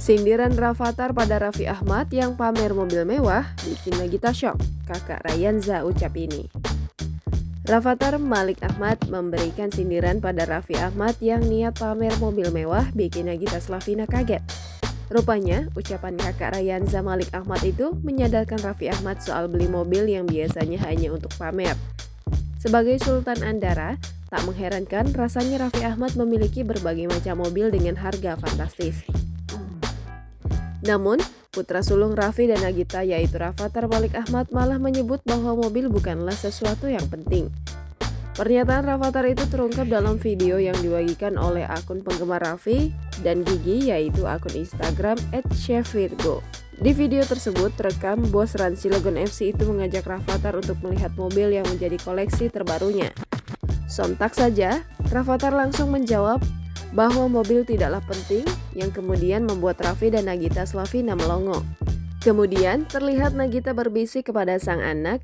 Sindiran Rafathar pada Raffi Ahmad yang pamer mobil mewah bikin Nagita shock, kakak Rayanza ucap ini. Rafathar Malik Ahmad memberikan sindiran pada Raffi Ahmad yang niat pamer mobil mewah bikin Nagita Slavina kaget. Rupanya, ucapan kakak Rayanza Malik Ahmad itu menyadarkan Raffi Ahmad soal beli mobil yang biasanya hanya untuk pamer. Sebagai Sultan Andara, tak mengherankan rasanya Raffi Ahmad memiliki berbagai macam mobil dengan harga fantastis. Namun, putra sulung Raffi dan Nagita yaitu Rafathar Malik Ahmad malah menyebut bahwa mobil bukanlah sesuatu yang penting. Pernyataan Rafathar itu terungkap dalam video yang dibagikan oleh akun penggemar Raffi dan Gigi yaitu akun Instagram @chefvirgo. Di video tersebut terekam bos Rans Cilegon FC itu mengajak Rafathar untuk melihat mobil yang menjadi koleksi terbarunya. Sontak saja, Rafathar langsung menjawab bahwa mobil tidaklah penting, yang kemudian membuat Raffi dan Nagita Slavina melongo. Kemudian terlihat Nagita berbisik kepada sang anak,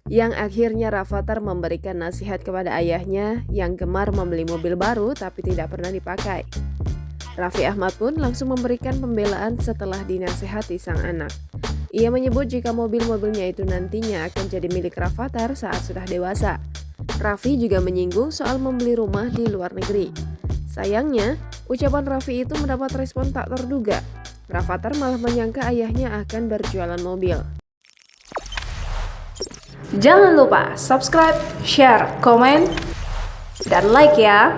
yang akhirnya Rafathar memberikan nasihat kepada ayahnya yang gemar membeli mobil baru tapi tidak pernah dipakai. Raffi Ahmad pun langsung memberikan pembelaan setelah dinasehati sang anak. Ia menyebut jika mobil-mobilnya itu nantinya akan jadi milik Rafathar saat sudah dewasa. Raffi juga menyinggung soal membeli rumah di luar negeri. Sayangnya, ucapan Raffi itu mendapat respon tak terduga. Rafathar malah menyangka ayahnya akan berjualan mobil. Jangan lupa subscribe, share, komen, dan like ya!